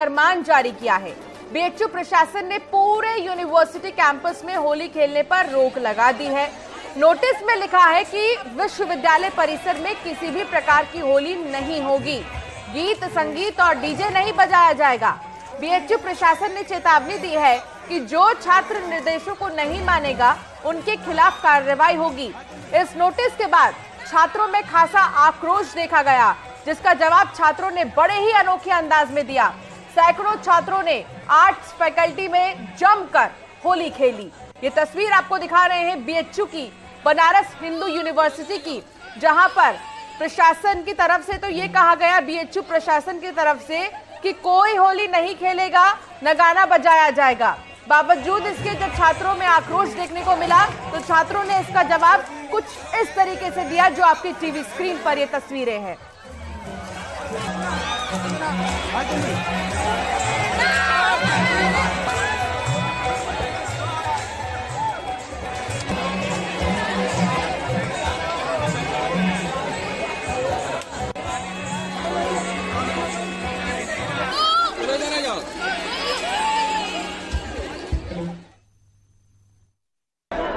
फरमान जारी किया है। बीएचयू प्रशासन ने पूरे यूनिवर्सिटी कैंपस में होली खेलने पर रोक लगा दी है। नोटिस में लिखा है कि विश्वविद्यालय परिसर में किसी भी प्रकार की होली नहीं होगी, गीत संगीत और डीजे नहीं बजाया जाएगा। बीएचयू प्रशासन ने चेतावनी दी है कि जो छात्र निर्देशों को नहीं मानेगा उनके खिलाफ कार्रवाई होगी। इस नोटिस के बाद छात्रों में खासा आक्रोश देखा गया, जिसका जवाब छात्रों ने बड़े ही अनोखे अंदाज में दिया। सैकड़ों छात्रों ने आर्ट्स फैकल्टी में जमकर होली खेली। ये तस्वीर आपको दिखा रहे हैं बीएचयू की, बनारस हिंदू यूनिवर्सिटी की, जहां पर प्रशासन की तरफ से तो ये कहा गया, बीएचयू प्रशासन की तरफ से, कि कोई होली नहीं खेलेगा, न गाना बजाया जाएगा। बावजूद इसके जब छात्रों में आक्रोश देखने को मिला तो छात्रों ने इसका जवाब कुछ इस तरीके से दिया, जो आपकी टीवी स्क्रीन पर ये तस्वीरें हैं।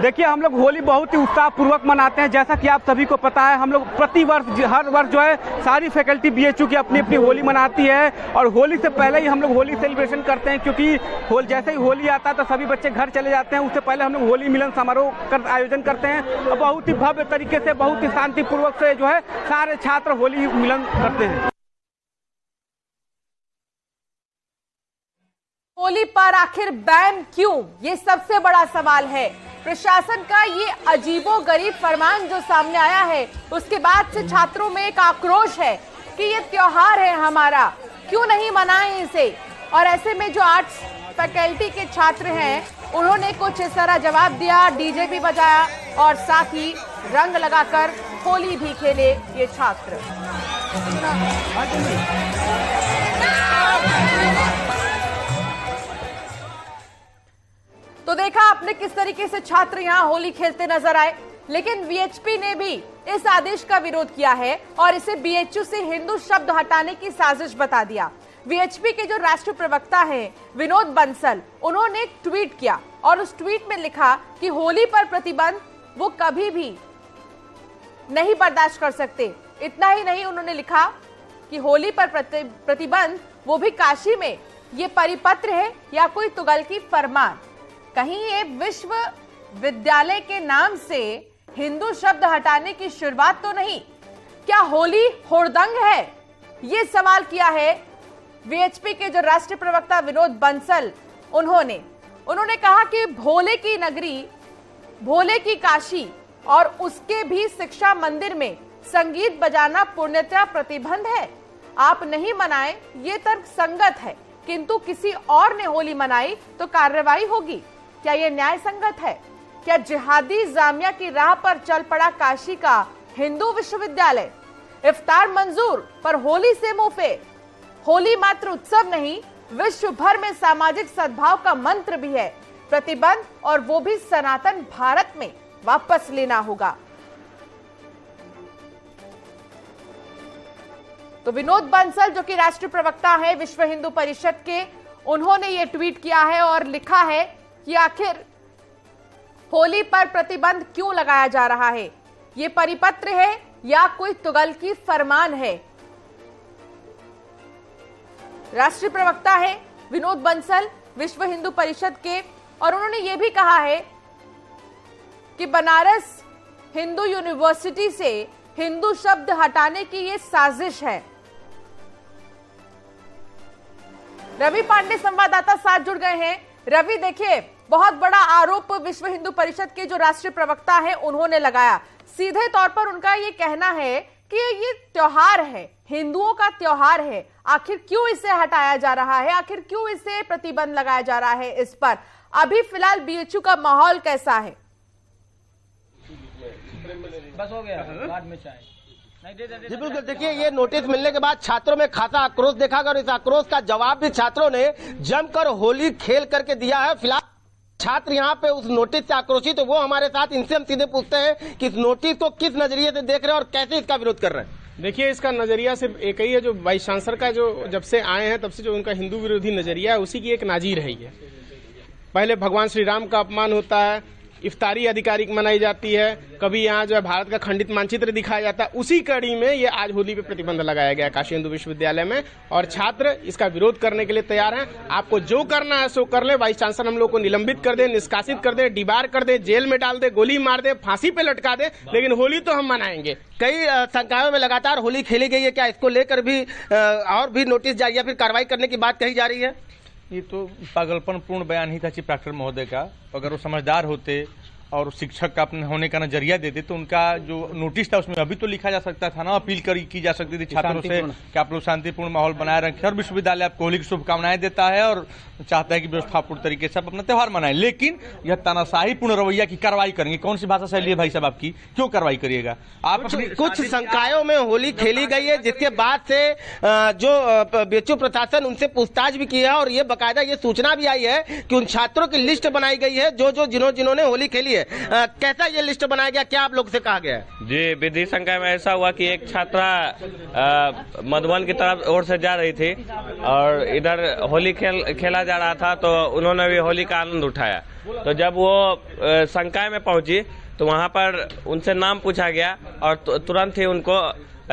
देखिए, हम लोग होली बहुत ही उत्साहपूर्वक मनाते हैं। जैसा कि आप सभी को पता है, हम लोग प्रति वर्ष हर वर्ष जो है सारी फैकल्टी बीएचयू की अपनी अपनी होली मनाती है और होली से पहले ही हम लोग होली सेलिब्रेशन करते हैं, क्योंकि जैसे ही होली आता है तो सभी बच्चे घर चले जाते हैं। उससे पहले हम लोग होली मिलन समारोह का आयोजन करते हैं और बहुत ही भव्य तरीके से, बहुत ही शांतिपूर्वक से जो है सारे छात्र होली मिलन करते हैं। होली पर आखिर बैन क्यों, ये सबसे बड़ा सवाल है। प्रशासन का ये अजीबोगरीब फरमान जो सामने आया है, उसके बाद से छात्रों में एक आक्रोश है कि ये त्योहार है हमारा, क्यों नहीं मनाएं इसे। और ऐसे में जो आर्ट्स फैकल्टी के छात्र हैं, उन्होंने कुछ इस तरह जवाब दिया, डीजे भी बजाया और साथ ही रंग लगाकर होली भी खेले ये छात्र। तो देखा आपने किस तरीके से छात्र यहां होली खेलते नजर आए, लेकिन वीएचपी ने भी इस आदेश का विरोध किया है और इसे बीएचयू से हिंदू शब्द हटाने की साजिश बता दिया। वीएचपी के जो राष्ट्रीय प्रवक्ता हैं विनोद बंसल, उन्होंने एक ट्वीट किया और उस ट्वीट में लिखा कि होली पर प्रतिबंध वो कभी भी नहीं बर्दाश्त कर सकते। इतना ही नहीं, उन्होंने लिखा कि होली पर प्रतिबंध वो भी काशी में, ये परिपत्र है या कोई तुगलकी फरमान। कहीं ये विश्वविद्यालय के नाम से हिंदू शब्द हटाने की शुरुआत तो नहीं? क्या होली हुड़दंग है? ये सवाल किया है वीएचपी के जो राष्ट्रीय प्रवक्ता विनोद बंसल। उन्होंने कहा कि भोले की नगरी, भोले की काशी और उसके भी शिक्षा मंदिर में संगीत बजाना पूर्णतः प्रतिबंध है। आप नहीं मनाएं, ये तर्क संगत है, किंतु किसी और ने होली मनाई तो कार्रवाई होगी। क्या यह न्याय संगत है? क्या जिहादी जामिया की राह पर चल पड़ा काशी का हिंदू विश्वविद्यालय? इफ्तार मंजूर पर होली से मुंह फेर। होली मात्र उत्सव नहीं, विश्व भर में सामाजिक सद्भाव का मंत्र भी है। प्रतिबंध, और वो भी सनातन भारत में, वापस लेना होगा। तो विनोद बंसल, जो कि राष्ट्रीय प्रवक्ता है विश्व हिंदू परिषद के, उन्होंने ये ट्वीट किया है और लिखा है कि आखिर होली पर प्रतिबंध क्यों लगाया जा रहा है? ये परिपत्र है या कोई तुगलकी फरमान है? राष्ट्रीय प्रवक्ता है विनोद बंसल विश्व हिंदू परिषद के, और उन्होंने ये भी कहा है कि बनारस हिंदू यूनिवर्सिटी से हिंदू शब्द हटाने की ये साजिश है। रवि पांडे संवाददाता साथ जुड़ गए हैं। रवि, देखिए, बहुत बड़ा आरोप विश्व हिंदू परिषद के जो राष्ट्रीय प्रवक्ता है उन्होंने लगाया। सीधे तौर पर उनका ये कहना है कि ये त्योहार है, हिंदुओं का त्योहार है, आखिर क्यों इसे हटाया जा रहा है, आखिर क्यों इसे प्रतिबंध लगाया जा रहा है इस पर? अभी फिलहाल बीएचयू का माहौल कैसा है? बस हो गया, बाद में चाय। जी बिल्कुल, देखिए, ये नोटिस मिलने के बाद छात्रों में खासा आक्रोश देखा गया और इस आक्रोश का जवाब भी छात्रों ने जमकर होली खेल करके दिया है। फिलहाल छात्र यहाँ पे उस नोटिस से आक्रोशित है, वो हमारे साथ, इनसे हम सीधे पूछते हैं कि इस नोटिस को किस नजरिए से देख रहे हैं और कैसे इसका विरोध कर रहे हैं। देखिए, इसका नजरिया सिर्फ एक ही है, जो वाइस चांसलर का जो जब से आए हैं तब से जो उनका हिंदू विरोधी नजरिया है उसी की एक नाजीर है ये। पहले भगवान श्री राम का अपमान होता है, इफ्तारी आधिकारिक मनाई जाती है, कभी यहाँ जो है भारत का खंडित मानचित्र दिखाया जाता है। उसी कड़ी में ये आज होली पे प्रतिबंध लगाया गया काशी हिंदू विश्वविद्यालय में और छात्र इसका विरोध करने के लिए तैयार हैं। आपको जो करना है सो कर ले, वाइस चांसलर हम लोग को निलंबित कर दे, निष्कासित कर दे, डिबार कर दे, जेल में डाल दे, गोली मार दे, फांसी पे लटका दे, लेकिन होली तो हम मनाएंगे। कई संकायों में लगातार होली खेली गई है, क्या इसको लेकर भी और भी नोटिस जारी या फिर कार्रवाई करने की बात कही जा रही है? ये तो पागलपन पूर्ण बयान ही था चीफ प्राक्टर महोदय का। अगर वो समझदार होते और शिक्षक का अपने होने का नजरिया देते तो उनका जो नोटिस था उसमें अभी तो लिखा जा सकता था ना, अपील की जा सकती थी छात्रों से कि आप लोग शांतिपूर्ण माहौल बनाए रखें। और विश्वविद्यालय आपको होली की शुभकामनाएं देता है और चाहता है कि व्यवस्थापूर्ण तरीके से आप अपना त्योहार मनाएं, लेकिन यह तानाशाहीपूर्ण रवैया की कार्रवाई करेंगे। कौन सी भाषा शैली है भाई साहब आपकी, क्यों कार्रवाई करिएगा आप? कुछ संकायों में होली खेली गई है जिसके बाद से जो बीएचयू प्रशासन उनसे पूछताछ भी की है और ये बाकायदा ये सूचना भी आई है कि उन छात्रों की लिस्ट बनाई गई है जो जिन्होंने होली खेली है। कैसा ये लिस्ट बनाया गया, क्या आप लोग से कहा गया है? जी, विधि संकाय में ऐसा हुआ कि एक छात्रा मधुबन की तरफ ओर से जा रही थी और इधर होली खेला जा रहा था, तो उन्होंने भी होली का आनंद उठाया। तो जब वो संकाय में पहुंची तो वहां पर उनसे नाम पूछा गया और तुरंत ही उनको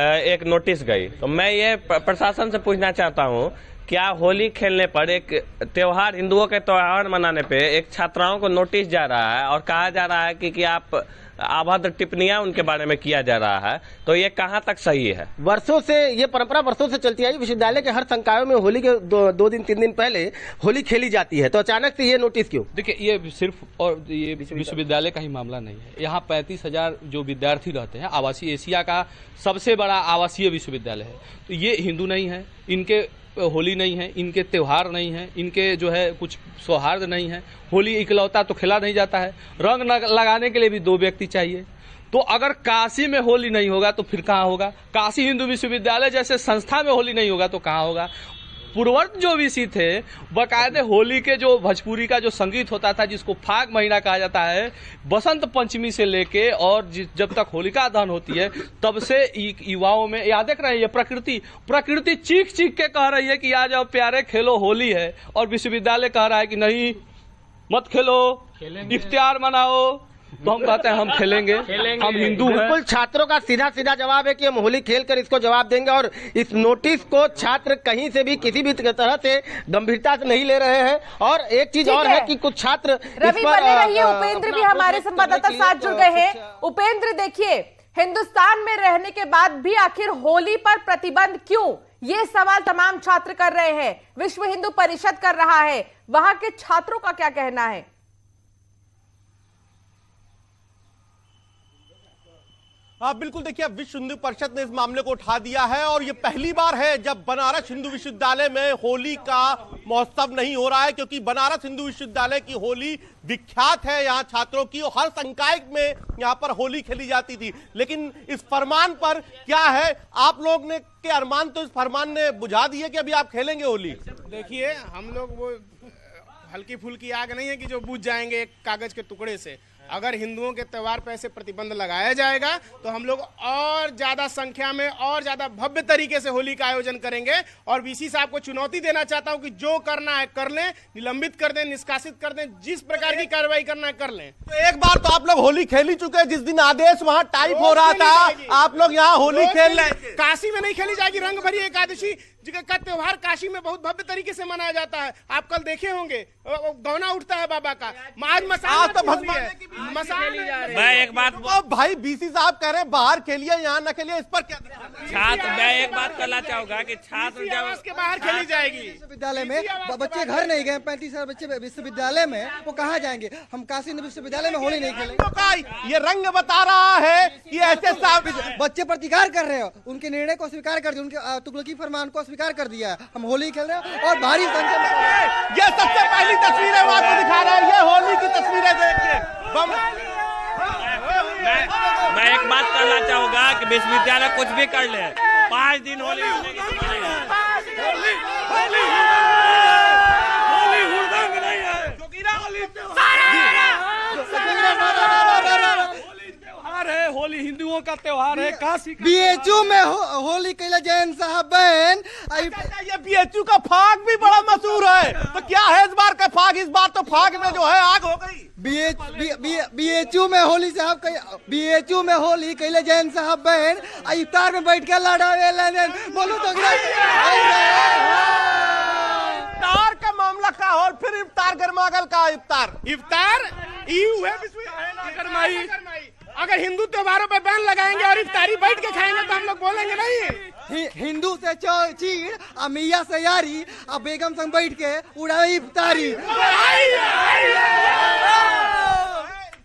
एक नोटिस गई। तो मैं ये प्रशासन से पूछना चाहता हूँ, क्या होली खेलने पर, एक त्योहार, हिंदुओं के त्योहार मनाने पे एक छात्राओं को नोटिस जा रहा है और कहा जा रहा है कि आप अभद्र टिप्पणियां उनके बारे में किया जा रहा है, तो ये कहां तक सही है? वर्षों से ये परंपरा वर्षों से चलती आई। विश्वविद्यालय के हर संकायों में होली के दो दिन 3 दिन पहले होली खेली जाती है, तो अचानक से ये नोटिस क्यों? देखिए, ये सिर्फ और ये विश्वविद्यालय का ही मामला नहीं है। यहाँ 35,000 जो विद्यार्थी रहते हैं, आवासीय, एशिया का सबसे बड़ा आवासीय विश्वविद्यालय है। तो ये हिंदू नहीं है, इनके होली नहीं है, इनके त्योहार नहीं है, इनके जो है कुछ सौहार्द नहीं है। होली इकलौता तो खेला नहीं जाता है, रंग लगाने के लिए भी 2 व्यक्ति चाहिए। तो अगर काशी में होली नहीं होगा तो फिर कहाँ होगा? काशी हिंदू विश्वविद्यालय जैसे संस्था में होली नहीं होगा तो कहाँ होगा? पूर्ववर्त जो विषय थे, बाकायदे होली के जो भोजपुरी का जो संगीत होता था, जिसको फाग महीना कहा जाता है, बसंत पंचमी से लेके और जब तक होलिका दहन होती है तब से युवाओं में याद देख रहे हैं, ये प्रकृति चीख चीख के कह रही है कि आज अब प्यारे खेलो होली है, और विश्वविद्यालय कह रहा है कि नहीं मत खेलो, इफ्तियार मनाओ। तो हम कहते हैं हम खेलेंगे, हम हिंदू हैं। बिल्कुल, छात्रों का सीधा जवाब है कि हम होली खेलकर इसको जवाब देंगे और इस नोटिस को छात्र कहीं से भी किसी भी तरह से गंभीरता से नहीं ले रहे हैं। और एक चीज और है कि कुछ छात्र रवि बने रहिए, उपेंद्र भी हमारे संवाददाता साथ जुड़ गए हैं। उपेंद्र, देखिए, हिंदुस्तान में रहने के बाद भी आखिर होली पर प्रतिबंध क्यों, ये सवाल तमाम छात्र कर रहे हैं, विश्व हिंदू परिषद कर रहा है, वहां के छात्रों का क्या कहना है? हाँ बिल्कुल, देखिए विश्व हिंदू परिषद ने इस मामले को उठा दिया है और ये पहली बार है जब बनारस हिंदू विश्वविद्यालय में होली का महोत्सव नहीं हो रहा है, क्योंकि बनारस हिंदू विश्वविद्यालय की होली विख्यात है यहाँ छात्रों की, और हर संकाय में यहाँ पर होली खेली जाती थी। लेकिन इस फरमान पर क्या है, आप लोग ने के अरमान तो इस फरमान ने बुझा दिए कि अभी आप खेलेंगे होली? देखिए, हम लोग वो हल्की फुल्की आग नहीं है कि जो बुझ जाएंगे एक कागज के टुकड़े से। अगर हिंदुओं के त्योहार पर ऐसे प्रतिबंध लगाया जाएगा तो हम लोग और ज्यादा संख्या में और ज्यादा भव्य तरीके से होली का आयोजन करेंगे। और वीसी साहब को चुनौती देना चाहता हूं कि जो करना है कर लें, निलंबित कर दें, निष्कासित कर दें, जिस प्रकार की कार्रवाई करना है कर लें। तो एक बार तो आप लोग होली खेल ही चुके हैं, जिस दिन आदेश वहां टाइप हो रहा था, आप लोग यहाँ होली खेल रहे। काशी में नहीं खेली जाएगी रंग भरी एकादशी का त्योहार, काशी में बहुत भव्य तरीके से मनाया जाता है। आप कल देखे होंगे, गौना उठता है बाबा का, आज मसाल मैं एक बात भाई बीसी साहब कह रहे हैं बाहर खेलिए, यहाँ न खेलिए, इस पर क्या? छात्र, मैं एक बात कहना चाहूंगा कि छात्र जब के बाहर खेली जाएगी, विश्वविद्यालय में बच्चे घर नहीं गए, 35,000 बच्चे विश्वविद्यालय में, वो कहाँ जाएंगे? हम काशी विश्वविद्यालय में होली नहीं खेलेंगे। ये रंग बता रहा है कि ऐसे बच्चे प्रतिकार कर रहे हो, उनके निर्णय को स्वीकार कर दिया, उनके तुगलकी फरमान को स्वीकार कर दिया, हम होली खेल रहे हैं और भारी संख्या में। ये सबसे पहली तस्वीरें वहां को दिखा रहे हैं, ये होली की तस्वीरें देखिए। मैं एक बात कहना चाहूंगा कि विश्वविद्यालय कुछ भी कर ले, 5 दिन होली हुड़दंग नहीं है, है, होली हिंदुओं का त्योहार है, बीएचयू में होली कैला जैन साहब बहन। ये बीएचयू का फाग भी बड़ा मशहूर है, तो क्या है इस बार का फाग? इस बार तो फाग में जो है आग हो गई। बीएचयू में होली साहब बीएचयू में होली कैले जैन साहब बहन इफ्तार में बैठ के लड़ावे बोलो तो इफ्तार का मामला का और फिर इफ्तार गरमागल का इफ्तार अगर हिंदू त्योहारों पे बैन लगाएंगे और इफ्तारी बैठ के खाएंगे तो हम लोग बोलेंगे नहीं। हिंदू से चीड़ और मियाँ से यारी और बेगम संग बैठ के उड़ावे इफ्तारी।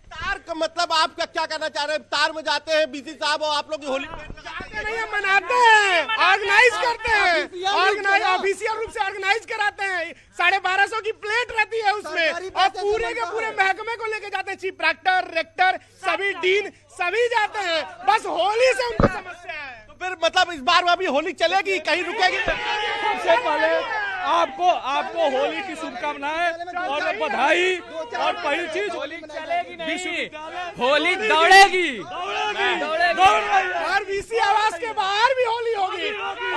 इफ्तार का मतलब आप क्या कहना चाह रहे हैं? इफ्तार में जाते हैं बीसी साहब और आप लोग की होली नहीं, हम मनाते हैं, ऑर्गेनाइज करते हैं, ऑफिशियल रूप से ऑर्गेनाइज कराते हैं। 1250 की प्लेट रहती है उसमें और पूरे के पूरे महकमे को लेके जाते हैं। चीफ प्रॉक्टर, रेक्टर, सभी डीन सभी जाते हैं। बस होली से उनको समस्या है। तो फिर मतलब इस बार अभी होली चलेगी, कहीं रुकेगी? सबसे पहले आपको होली की शुभकामनाएं और बधाई। और पहली चीज होली चलेगी नहीं, होली दौड़ेगी। और बीसी आवास के बाहर भी होली होगी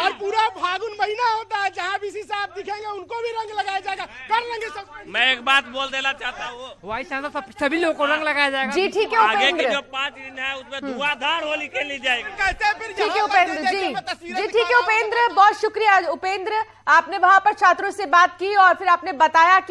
और पूरा फागुन महीना होता है, जहाँ बीसी साहब दिखेंगे उनको भी रंग लगाया जाएगा। कर लेंगे सब। मैं एक बात बोल देना चाहता हूँ, वाइस चांसलर सभी लोगों को रंग लगाया जाएगा। जी ठीक है आगे उपेंद्र। के जो 5 दिन है उसमें धुआंधार होली खेली जाएगी। ठीक है उपेंद्र जी ठीक है उपेंद्र, बहुत शुक्रिया उपेंद्र। आपने वहां पर छात्रों से बात की और फिर आपने बताया